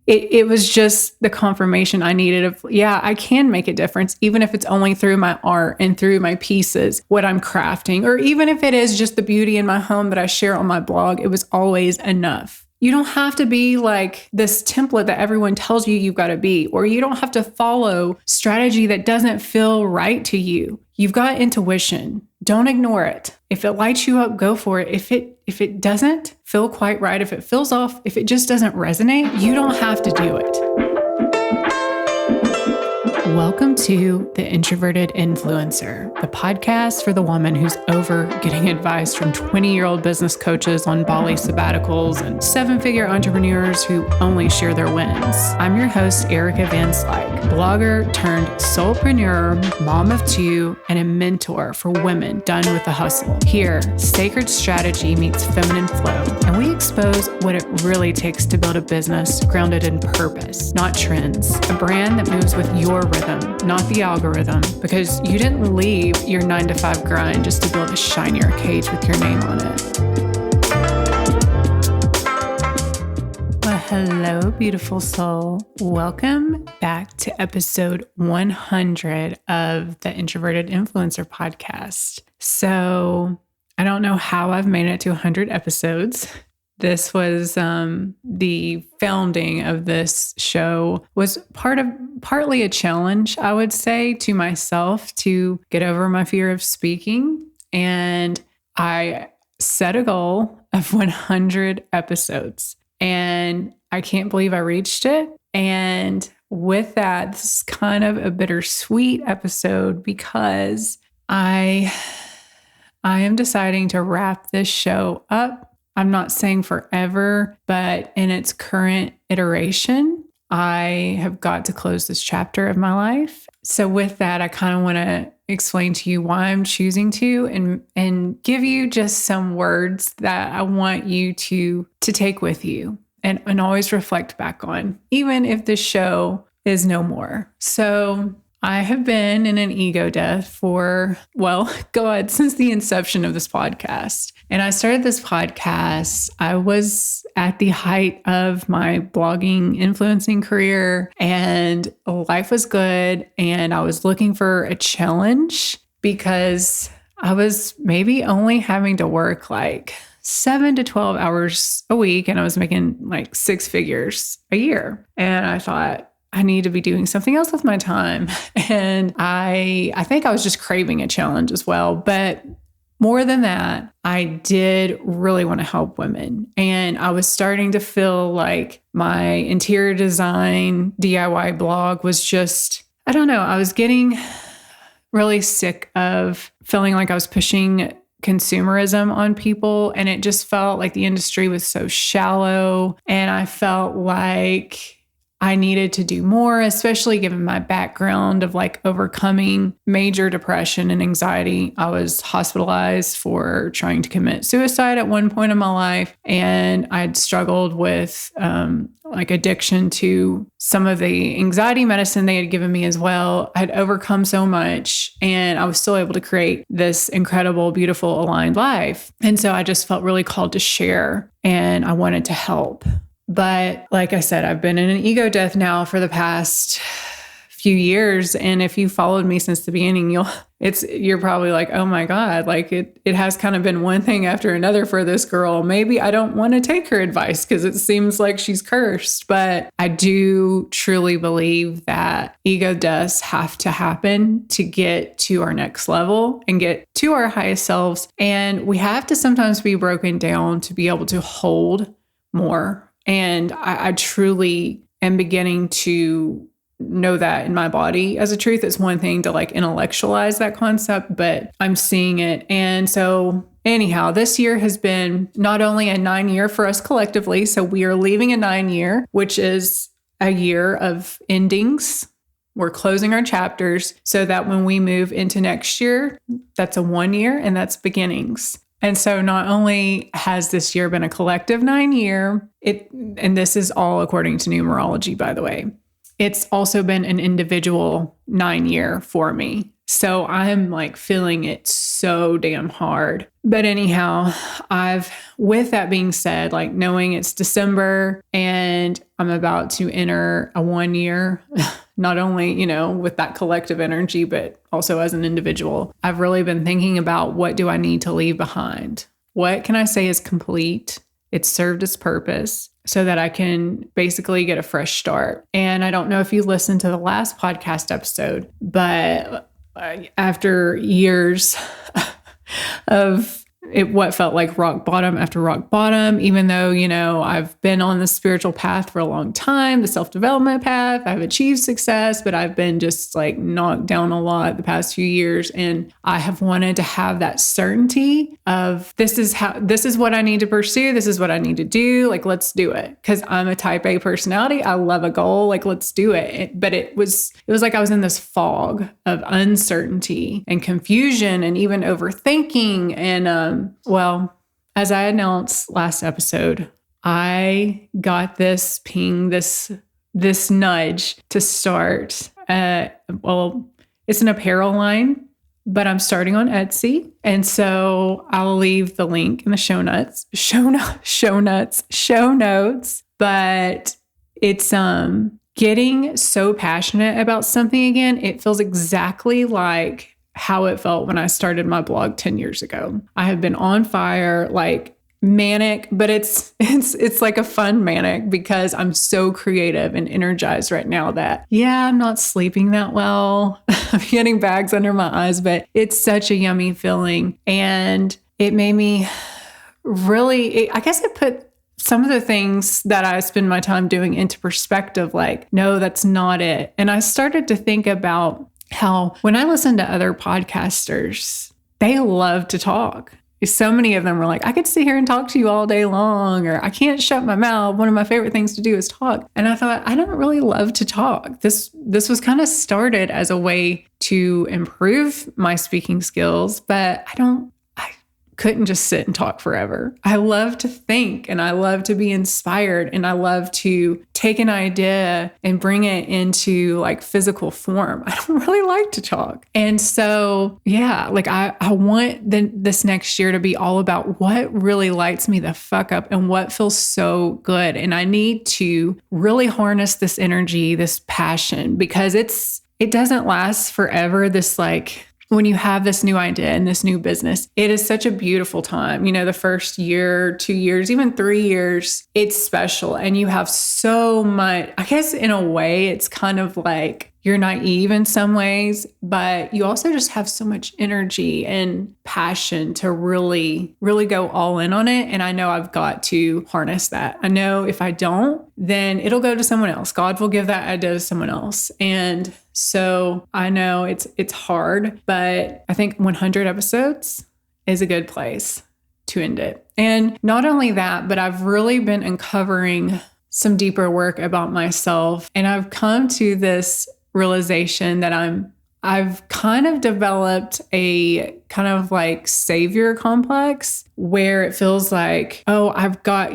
it was just the confirmation I needed of, yeah, I can make a difference, even if it's only through my art and through my pieces, what I'm crafting, or even if it is just the beauty in my home that I share on my blog. It was always enough. You don't have to be like this template that everyone tells you you've got to be, or you don't have to follow strategy that doesn't feel right to you. You've got intuition. Don't ignore it. If it lights you up, go for it. If it doesn't feel quite right, if it feels off, if it just doesn't resonate, you don't have to do it. Welcome to The Introverted Influencer, the podcast for the woman who's over getting advice from 20-year-old business coaches on Bali sabbaticals and 7-figure entrepreneurs who only share their wins. I'm your host, Erica Van Slyke, blogger turned soulpreneur, mom of 2, and a mentor for women done with the hustle. Here, sacred strategy meets feminine flow, and we expose what it really takes to build a business grounded in purpose, not trends. A brand that moves with your rhythm, not the algorithm, because you didn't leave your 9-to-5 grind just to build a shinier cage with your name on it. Well, hello, beautiful soul. Welcome back to episode 100 of the Introverted Influencer podcast. So I don't know how I've made it to 100 episodes. This was the founding of this show was partly a challenge, I would say, to myself to get over my fear of speaking. And I set a goal of 100 episodes, and I can't believe I reached it. And with that, this is kind of a bittersweet episode because I am deciding to wrap this show up. I'm not saying forever, but in its current iteration, I have got to close this chapter of my life. So with that, I kind of want to explain to you why I'm choosing to and give you just some words that I want you to take with you and always reflect back on, even if the show is no more. So I have been in an ego death for, since the inception of this podcast. And I started this podcast, I was at the height of my blogging influencing career, and life was good. And I was looking for a challenge because I was maybe only having to work like 7 to 12 hours a week, and I was making like 6 figures a year. And I thought, I need to be doing something else with my time. And I think I was just craving a challenge as well. But more than that, I did really want to help women. And I was starting to feel like my interior design DIY blog was just, I don't know, I was getting really sick of feeling like I was pushing consumerism on people. And it just felt like the industry was so shallow. And I felt like I needed to do more, especially given my background of like overcoming major depression and anxiety. I was hospitalized for trying to commit suicide at one point in my life. And I'd struggled with like addiction to some of the anxiety medicine they had given me as well. I'd overcome so much, and I was still able to create this incredible, beautiful, aligned life. And so I just felt really called to share, and I wanted to help. But like I said, I've been in an ego death now for the past few years. And if you followed me since the beginning, you're probably like, oh my God, like it has kind of been one thing after another for this girl. Maybe I don't want to take her advice because it seems like she's cursed. But I do truly believe that ego deaths have to happen to get to our next level and get to our highest selves. And we have to sometimes be broken down to be able to hold more. And I truly am beginning to know that in my body as a truth. It's one thing to like intellectualize that concept, but I'm seeing it. And so anyhow, this year has been not only a 9-year for us collectively. So we are leaving a 9-year, which is a year of endings. We're closing our chapters so that when we move into next year, that's a 1 year and that's beginnings. And so not only has this year been a collective 9-year, and this is all according to numerology, by the way, it's also been an individual 9-year for me. So I'm like feeling it so damn hard. But anyhow, with that being said, like knowing it's December and I'm about to enter a 1 year, not only, with that collective energy, but also as an individual, I've really been thinking about what do I need to leave behind? What can I say is complete? It's served its purpose so that I can basically get a fresh start. And I don't know if you listened to the last podcast episode, but after years of what felt like rock bottom after rock bottom, even though, I've been on the spiritual path for a long time, the self-development path, I've achieved success, but I've been just like knocked down a lot the past few years. And I have wanted to have that certainty of this is what I need to pursue. This is what I need to do. Like, let's do it. Cause I'm a type A personality. I love a goal. Like, let's do it. But it was like I was in this fog of uncertainty and confusion and even overthinking. And, as I announced last episode, I got this ping, this nudge to start. It's an apparel line, but I'm starting on Etsy. And so I'll leave the link in the show notes. But it's getting so passionate about something again. It feels exactly like how it felt when I started my blog 10 years ago. I have been on fire, like manic, but it's like a fun manic because I'm so creative and energized right now that, I'm not sleeping that well. I'm getting bags under my eyes, but it's such a yummy feeling. And it made me really, I guess it put some of the things that I spend my time doing into perspective, like, no, that's not it. And I started to think about how when I listen to other podcasters, they love to talk. So many of them were like, I could sit here and talk to you all day long, or I can't shut my mouth. One of my favorite things to do is talk. And I thought, I don't really love to talk. This was kind of started as a way to improve my speaking skills, but I couldn't just sit and talk forever. I love to think and I love to be inspired and I love to take an idea and bring it into like physical form. I don't really like to talk. And so, like I want this next year to be all about what really lights me the fuck up and what feels so good. And I need to really harness this energy, this passion, because it doesn't last forever. This when you have this new idea and this new business, it is such a beautiful time. The first year, 2 years, even 3 years, it's special. And you have so much, I guess in a way, it's kind of like you're naive in some ways, but you also just have so much energy and passion to really, really go all in on it. And I know I've got to harness that. I know if I don't, then it'll go to someone else. God will give that idea to someone else. And so I know it's hard, but I think 100 episodes is a good place to end it. And not only that, but I've really been uncovering some deeper work about myself. And I've come to this realization that I've kind of developed a kind of like savior complex where it feels like, oh, I've got,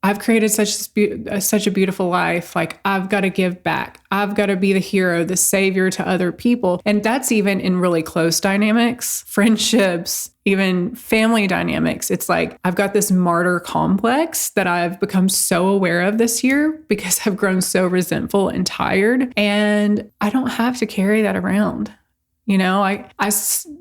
I've created such a beautiful life. Like I've got to give back. I've got to be the hero, the savior to other people. And that's even in really close dynamics, friendships, even family dynamics. It's like I've got this martyr complex that I've become so aware of this year because I've grown so resentful and tired. And I don't have to carry that around.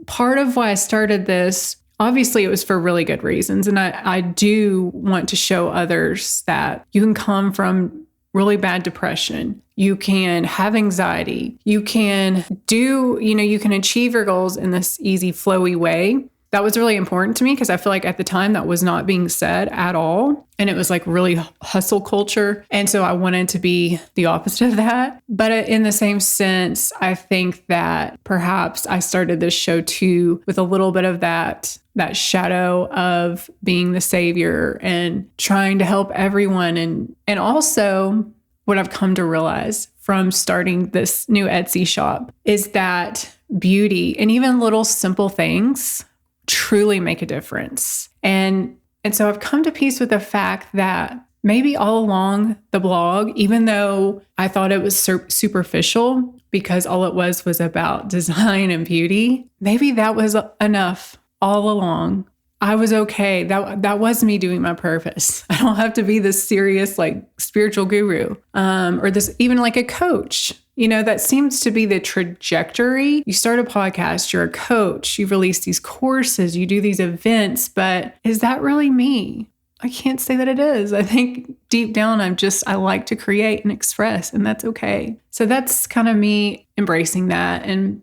Part of why I started this, obviously, it was for really good reasons. And I do want to show others that you can come from really bad depression. You can have anxiety. You can you can achieve your goals in this easy, flowy way. That was really important to me because I feel like at the time that was not being said at all. And it was like really hustle culture. And so I wanted to be the opposite of that. But in the same sense, I think that perhaps I started this show too with a little bit of that shadow of being the savior and trying to help everyone. And also what I've come to realize from starting this new Etsy shop is that beauty and even little simple things truly make a difference. And so I've come to peace with the fact that maybe all along the blog, even though I thought it was superficial, because all it was about design and beauty. Maybe that was enough all along. I was okay. That was me doing my purpose. I don't have to be this serious, like, spiritual guru, or this, even like a coach. That seems to be the trajectory. You start a podcast, you're a coach, you release these courses, you do these events, but is that really me? I can't say that it is. I think deep down, I like to create and express, and that's okay. So that's kind of me embracing that. And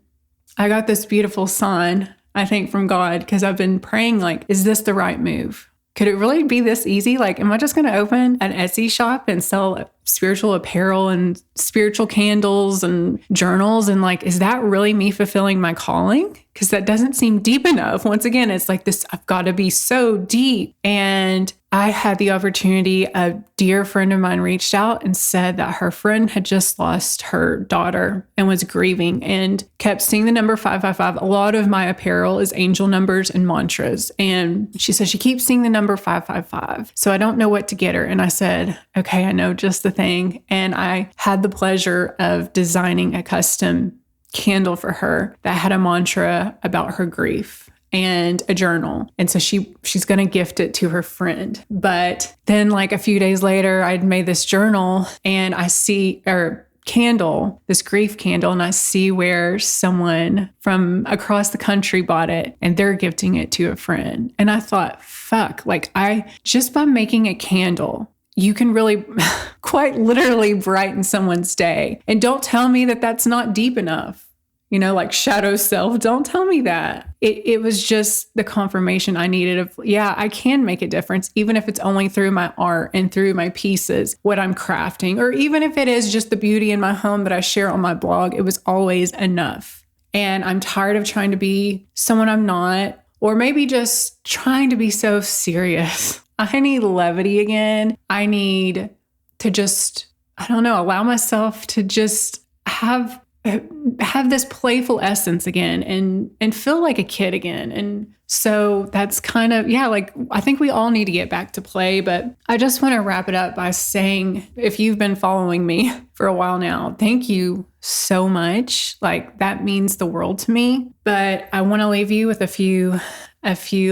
I got this beautiful sign, I think, from God, because I've been praying, like, is this the right move? Could it really be this easy? Like, am I just going to open an Etsy shop and sell spiritual apparel and spiritual candles and journals? And like, is that really me fulfilling my calling? Because that doesn't seem deep enough. Once again, it's like this, I've got to be so deep. And I had the opportunity, a dear friend of mine reached out and said that her friend had just lost her daughter and was grieving and kept seeing the number 555. A lot of my apparel is angel numbers and mantras. And she said she keeps seeing the number 555. So I don't know what to get her. And I said, okay, I know just the thing. And I had the pleasure of designing a custom candle for her that had a mantra about her grief and a journal. And so she's going to gift it to her friend. But then, like, a few days later, I'd made this journal and I see, or candle, this grief candle, and I see where someone from across the country bought it and they're gifting it to a friend. And I thought, fuck, like, just by making a candle, you can really quite literally brighten someone's day. And don't tell me that that's not deep enough. Like shadow self, don't tell me that. It was just the confirmation I needed of, yeah, I can make a difference, even if it's only through my art and through my pieces, what I'm crafting, or even if it is just the beauty in my home that I share on my blog. It was always enough. And I'm tired of trying to be someone I'm not, or maybe just trying to be so serious. I need levity again. I need to just, I don't know, allow myself to just have this playful essence again and feel like a kid again. And so that's kind of, yeah, like, I think we all need to get back to play. But I just want to wrap it up by saying, if you've been following me for a while now, thank you so much. Like, that means the world to me. But I want to leave you with a few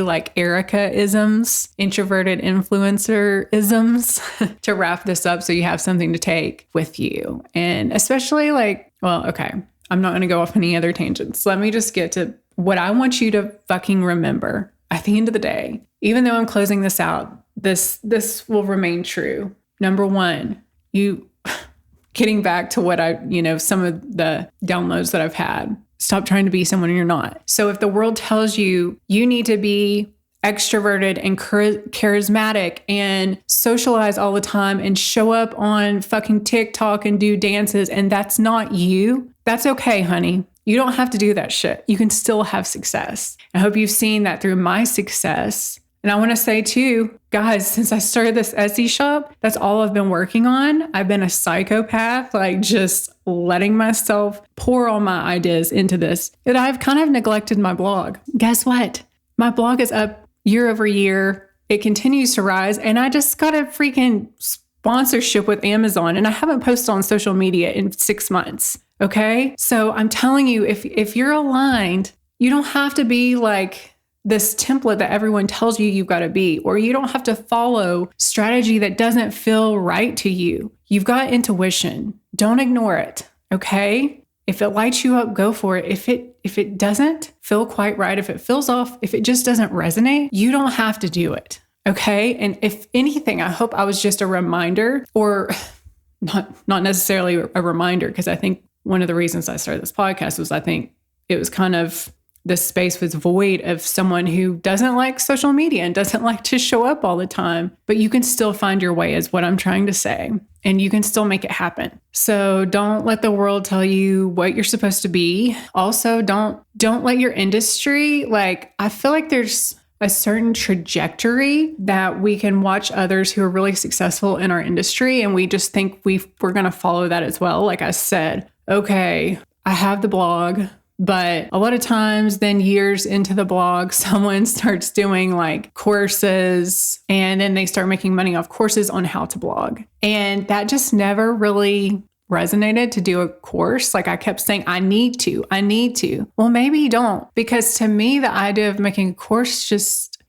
like Erica-isms, introverted influencer-isms to wrap this up, so you have something to take with you. And especially okay, I'm not going to go off any other tangents. Let me just get to what I want you to fucking remember at the end of the day. Even though I'm closing this out, this will remain true. Number one, getting back to what some of the downloads that I've had. Stop trying to be someone you're not. So if the world tells you you need to be extroverted and charismatic and socialize all the time and show up on fucking TikTok and do dances, and that's not you, that's okay, honey. You don't have to do that shit. You can still have success. I hope you've seen that through my success. And I want to say too, guys, since I started this Etsy shop, that's all I've been working on. I've been a psychopath, like just letting myself pour all my ideas into this. And I've kind of neglected my blog. Guess what? My blog is up year over year. It continues to rise. And I just got a freaking sponsorship with Amazon. And I haven't posted on social media in 6 months. Okay? So I'm telling you, if you're aligned, you don't have to be like this template that everyone tells you you've got to be, or you don't have to follow strategy that doesn't feel right to you. You've got intuition. Don't ignore it. Okay? If it lights you up, go for it. If it doesn't feel quite right, if it feels off, if it just doesn't resonate, you don't have to do it. Okay? And if anything, I hope I was just a reminder, or not necessarily a reminder, because I think one of the reasons I started this podcast was I think it was kind of, this space was void of someone who doesn't like social media and doesn't like to show up all the time, but you can still find your way, is what I'm trying to say. And you can still make it happen. So don't let the world tell you what you're supposed to be. Also, don't let your industry, I feel like there's a certain trajectory that we can watch others who are really successful in our industry, and we just think we're going to follow that as well. Like I said, okay, I have the blog. But a lot of times, then years into the blog, someone starts doing courses, and then they start making money off courses on how to blog. And that just never really resonated to do a course. Like I kept saying, I need to. Well, maybe you don't, because to me, the idea of making a course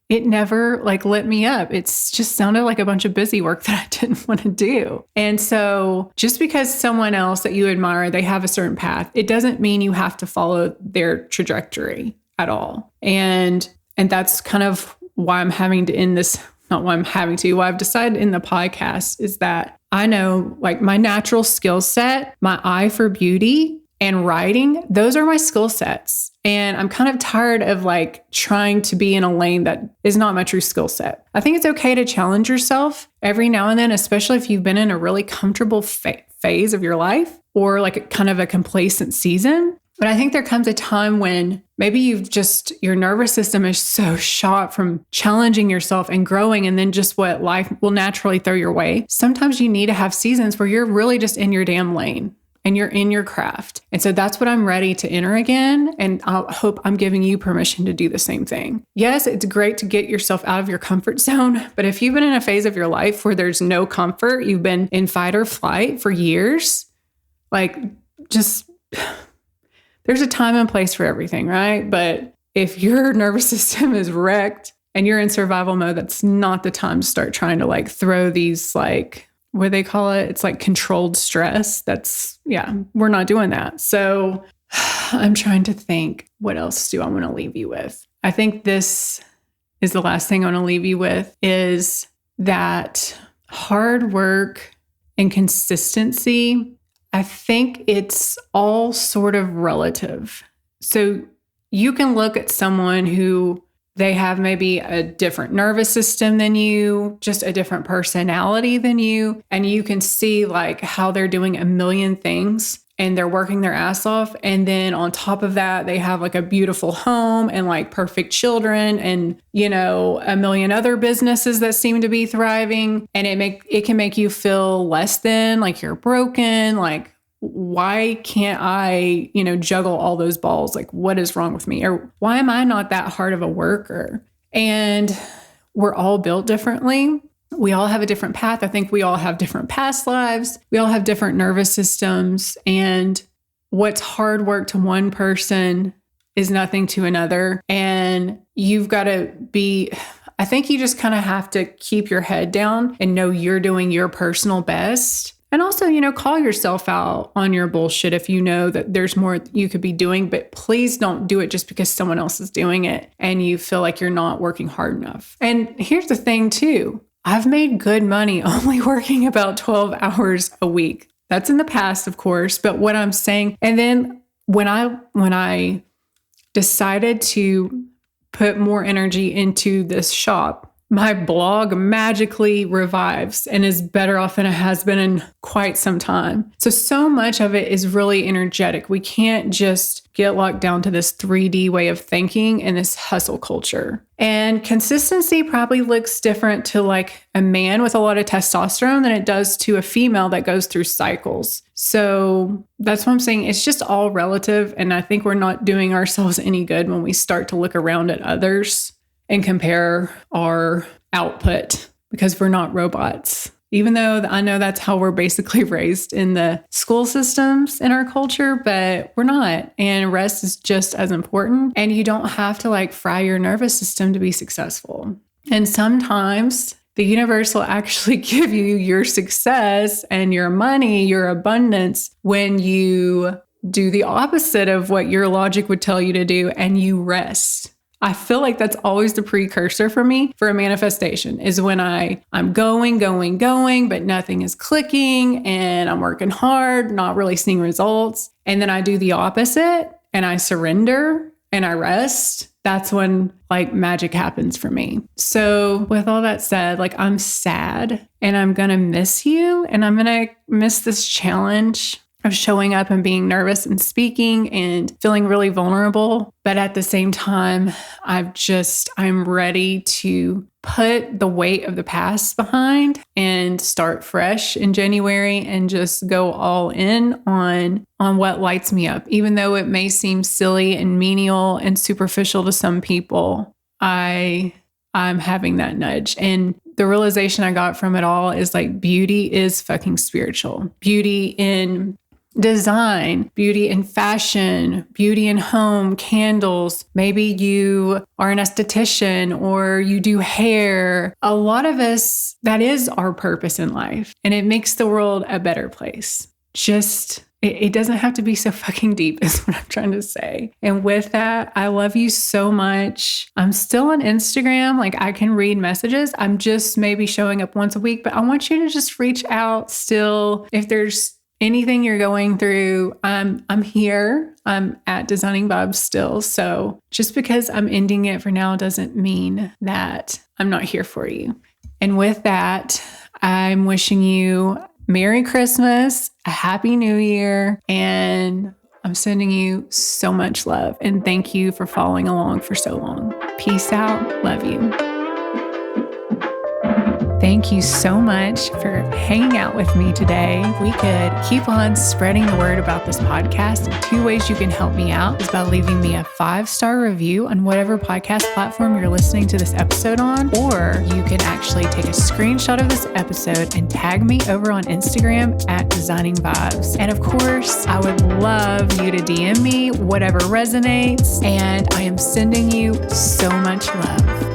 it never like lit me up. It's just sounded like a bunch of busy work that I didn't want to do. And so just because someone else that you admire, they have a certain path, it doesn't mean you have to follow their trajectory at all. And that's kind of why I'm having to end this, not why I'm having to, why I've decided in the podcast is that I know like my natural skill set, my eye for beauty and writing, those are my skill sets. And I'm kind of tired of like trying to be in a lane that is not my true skill set. I think it's okay to challenge yourself every now and then, especially if you've been in a really comfortable phase of your life or like kind of a complacent season. But I think there comes a time when maybe your nervous system is so shot from challenging yourself and growing, and then just what life will naturally throw your way. Sometimes you need to have seasons where you're really just in your damn lane and you're in your craft. And so that's what I'm ready to enter again. And I hope I'm giving you permission to do the same thing. Yes, it's great to get yourself out of your comfort zone. But if you've been in a phase of your life where there's no comfort, you've been in fight or flight for years, like just... There's a time and place for everything, right? But if your nervous system is wrecked and you're in survival mode, that's not the time to start trying to like throw these like, what do they call it? It's like controlled stress. We're not doing that. So I'm trying to think, what else do I want to leave you with? I think this is the last thing I want to leave you with is that hard work and consistency, I think it's all sort of relative. So you can look at someone who they have maybe a different nervous system than you, just a different personality than you, and you can see like how they're doing a million things and they're working their ass off. And then on top of that, they have like a beautiful home and like perfect children and, a million other businesses that seem to be thriving. And it can make you feel less than, like you're broken. Like, why can't I, juggle all those balls? Like, what is wrong with me? Or why am I not that hard of a worker? And we're all built differently. We all have a different path. I think we all have different past lives. We all have different nervous systems. And what's hard work to one person is nothing to another. And you've got to I think you just kind of have to keep your head down and know you're doing your personal best. And also, call yourself out on your bullshit if you know that there's more you could be doing, but please don't do it just because someone else is doing it and you feel like you're not working hard enough. And here's the thing too. I've made good money only working about 12 hours a week. That's in the past, of course, but what I'm saying, and then when I decided to put more energy into this shop, my blog magically revives and is better off than it has been in quite some time. So much of it is really energetic. We can't just get locked down to this 3D way of thinking and this hustle culture. And consistency probably looks different to like a man with a lot of testosterone than it does to a female that goes through cycles. So that's what I'm saying. It's just all relative. And I think we're not doing ourselves any good when we start to look around at others and compare our output because we're not robots. Even though I know that's how we're basically raised in the school systems in our culture, but we're not. And rest is just as important. And you don't have to like fry your nervous system to be successful. And sometimes the universe will actually give you your success and your money, your abundance when you do the opposite of what your logic would tell you to do and you rest. I feel like that's always the precursor for me for a manifestation is when I'm going, but nothing is clicking and I'm working hard, not really seeing results. And then I do the opposite and I surrender and I rest. That's when like magic happens for me. So with all that said, like I'm sad and I'm going to miss you and I'm going to miss this challenge of showing up and being nervous and speaking and feeling really vulnerable. But at the same time, I'm ready to put the weight of the past behind and start fresh in January and just go all in on what lights me up. Even though it may seem silly and menial and superficial to some people, I'm having that nudge. And the realization I got from it all is like beauty is fucking spiritual. Beauty in design, beauty in fashion, beauty in home, candles. Maybe you are an esthetician or you do hair. A lot of us, that is our purpose in life, and it makes the world a better place. It doesn't have to be so fucking deep is what I'm trying to say. And with that, I love you so much. I'm still on Instagram. Like, I can read messages. I'm just maybe showing up once a week, but I want you to just reach out still. If there's anything you're going through, I'm here. I'm at Designing Vibes still. So just because I'm ending it for now doesn't mean that I'm not here for you. And with that, I'm wishing you Merry Christmas, a Happy New Year, and I'm sending you so much love. And thank you for following along for so long. Peace out. Love you. Thank you so much for hanging out with me today. We could keep on spreading the word about this podcast. And 2 ways you can help me out is by leaving me a 5-star review on whatever podcast platform you're listening to this episode on, or you can actually take a screenshot of this episode and tag me over on Instagram at Designing Vibes. And of course, I would love you to DM me whatever resonates, and I am sending you so much love.